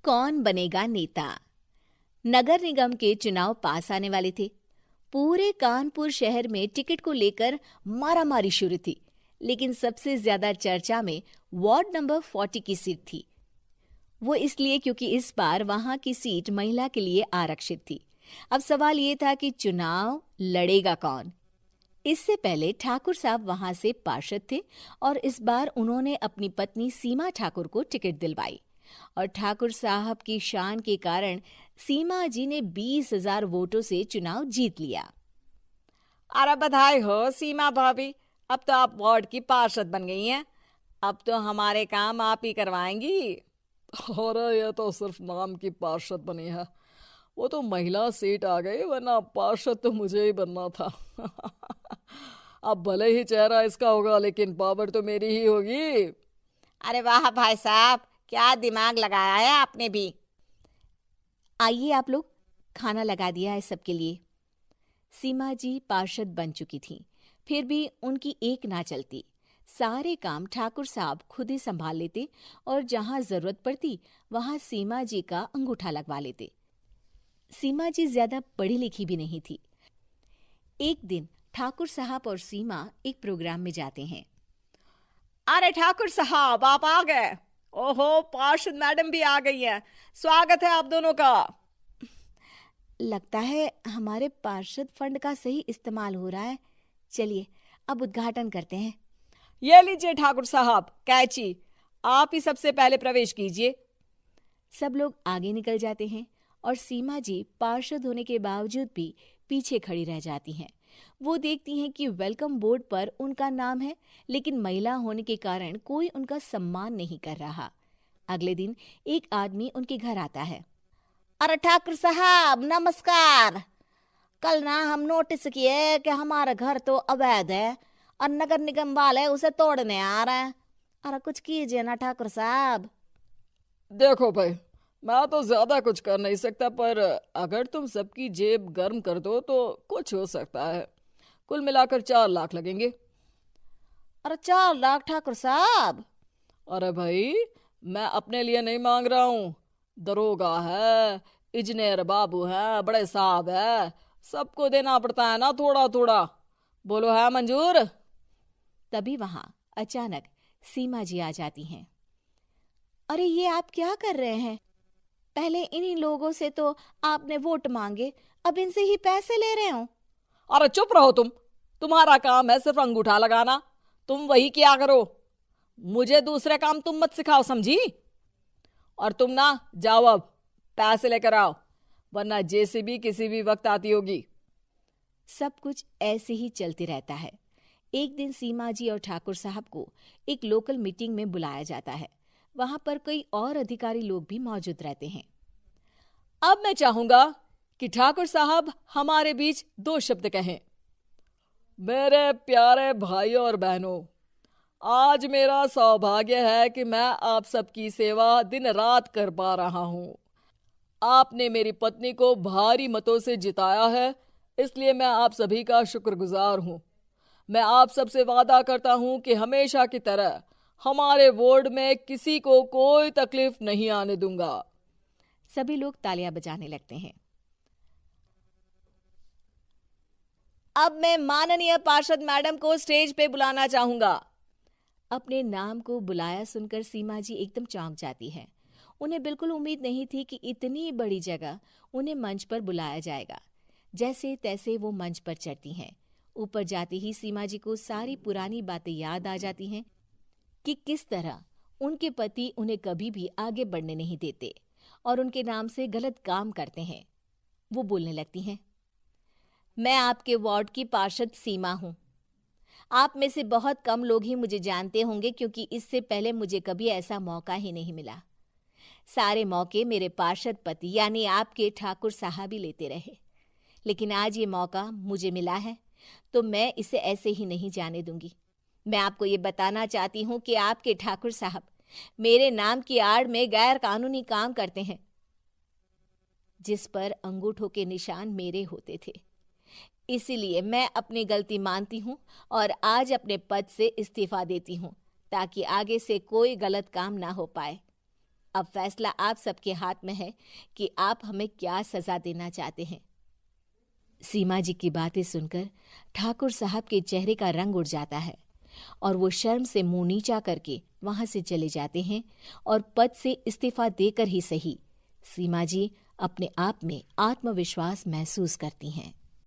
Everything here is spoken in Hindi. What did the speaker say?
कौन बनेगा नेता। नगर निगम के चुनाव पास आने वाले थे। पूरे कानपुर शहर में टिकट को लेकर मारामारी शुरू थी, लेकिन सबसे ज्यादा चर्चा में वार्ड नंबर 40 की सीट थी। वो इसलिए क्योंकि इस बार वहां की सीट महिला के लिए आरक्षित थी। अब सवाल ये था कि चुनाव लड़ेगा कौन। इससे पहले ठाकुर साहब वहां से पार्षद थे और इस बार उन्होंने अपनी पत्नी सीमा ठाकुर को टिकट दिलवाई और ठाकुर साहब की शान के कारण सीमा जी ने 20,000 वोटों से चुनाव जीत लिया। अरे बधाई हो सीमा भाभी, अब तो आप वार्ड की पार्षद बन गई हैं। अब तो हमारे काम आप ही करवाएंगी। अरे ये तो सिर्फ नाम की पार्षद बनी है, वो तो महिला सीट आ गई, वरना पार्षद तो मुझे ही बनना था। अब भले ही चेहरा इसका होगा, लेकिन पावर तो मेरी ही होगी। अरे वाह भाई साहब, क्या दिमाग लगाया है आपने भी। आइए आप लोग, खाना लगा दिया है सबके लिए। सीमा जी पार्षद बन चुकी थीं, फिर भी उनकी एक ना चलती। सारे काम ठाकुर साहब खुद ही संभाल लेते और जहां जरूरत पड़ती वहां सीमा जी का अंगूठा लगवा लेते। सीमा जी ज्यादा पढ़ी लिखी भी नहीं थी। एक दिन ठाकुर साहब और सीमा एक प्रोग्राम में जाते हैं। अरे ठाकुर साहब, आप आ गए। ओहो, पार्षद मैडम भी आ गई हैं। स्वागत है आप दोनों का। लगता है हमारे पार्षद फंड का सही इस्तेमाल हो रहा है। चलिए अब उद्घाटन करते हैं। ये लीजिए ठाकुर साहब कैची, आप ही सबसे पहले प्रवेश कीजिए। सब लोग आगे निकल जाते हैं और सीमा जी पार्षद होने के बावजूद भी पीछे खड़ी रह जाती हैं। वो देखती हैं कि वेलकम बोर्ड पर उनका नाम है, लेकिन महिला होने के कारण कोई उनका सम्मान नहीं कर रहा। अगले दिन एक आदमी उनके घर आता है। अरे ठाकुर साहब नमस्कार। कल ना हम नोटिस किए कि हमारा घर तो अवैध है और नगर निगम वाले उसे तोड़ने आ रहे हैं। अरे कुछ कीजिए ना ठाकुर साहब। देखो भाई, मैं तो ज्यादा कुछ कर नहीं सकता, पर अगर तुम सबकी जेब गर्म कर दो तो कुछ हो सकता है। कुल मिलाकर 4 लाख लगेंगे। अरे 4 लाख ठाकुर साहब? अरे भाई, मैं अपने लिए नहीं मांग रहा हूँ। दरोगा है, इंजीनियर बाबू है, बड़े साहब है, सबको देना पड़ता है ना थोड़ा थोड़ा। बोलो है मंजूर? तभी वहां अचानक सीमा जी आ जाती हैं। अरे ये आप क्या कर रहे हैं? पहले इन्हीं लोगों से तो आपने वोट मांगे, अब इनसे ही पैसे ले रहे हो। अरे चुप रहो तुम, तुम्हारा काम है सिर्फ अंगूठा लगाना, तुम वही किया करो। मुझे दूसरे काम तुम मत सिखाओ, समझी? और तुम ना जाओ, अब पैसे लेकर आओ, वरना जेसीबी किसी भी वक्त आती होगी। सब कुछ ऐसे ही चलते रहता है। एक दिन सीमा जी और ठाकुर साहब को एक लोकल मीटिंग में बुलाया जाता है। वहां पर कई और अधिकारी लोग भी मौजूद रहते हैं। अब मैं चाहूंगा कि ठाकुर साहब हमारे बीच 2 शब्द कहें। मेरे प्यारे भाइयों और बहनों, आज मेरा सौभाग्य है कि मैं आप सबकी सेवा दिन रात कर पा रहा हूं। आपने मेरी पत्नी को भारी मतों से जिताया है, इसलिए मैं आप सभी का शुक्रगुजार हूं। मैं आप सबसे वादा करता हूं कि हमेशा की तरह हमारे वार्ड में किसी को कोई तकलीफ नहीं आने दूंगा। सभी लोग तालियां बजाने लगते हैं। अब मैं माननीय पार्षद मैडम को स्टेज पे बुलाना चाहूंगा। अपने नाम को बुलाया सुनकर सीमा जी एकदम चौंक जाती है। उन्हें बिल्कुल उम्मीद नहीं थी कि इतनी बड़ी जगह उन्हें मंच पर बुलाया जाएगा। जैसे तैसे वो मंच पर चढ़ती हैं। ऊपर जाते ही सीमा जी को सारी पुरानी बातें याद आ जाती हैं कि किस तरह उनके पति उन्हें कभी भी आगे बढ़ने नहीं देते और उनके नाम से गलत काम करते हैं। वो बोलने लगती हैं। मैं आपके वार्ड की पार्षद सीमा हूं। आप में से बहुत कम लोग ही मुझे जानते होंगे, क्योंकि इससे पहले मुझे कभी ऐसा मौका ही नहीं मिला। सारे मौके मेरे पार्षद पति यानी आपके ठाकुर साहब ही लेते रहे, लेकिन आज ये मौका मुझे मिला है तो मैं इसे ऐसे ही नहीं जाने दूंगी। मैं आपको ये बताना चाहती हूँ कि आपके ठाकुर साहब मेरे नाम की आड़ में गैर कानूनी काम करते हैं, जिस पर अंगूठों के निशान मेरे होते थे। इसीलिए मैं अपनी गलती मानती हूँ और आज अपने पद से इस्तीफा देती हूँ, ताकि आगे से कोई गलत काम ना हो पाए। अब फैसला आप सबके हाथ में है कि आप हमें क्या सजा देना चाहते हैं। सीमा जी की बातें सुनकर ठाकुर साहब के चेहरे का रंग उड़ जाता है और वो शर्म से मुंह नीचा करके वहां से चले जाते हैं और पद से इस्तीफा देकर ही सही सीमा जी अपने आप में आत्मविश्वास महसूस करती हैं।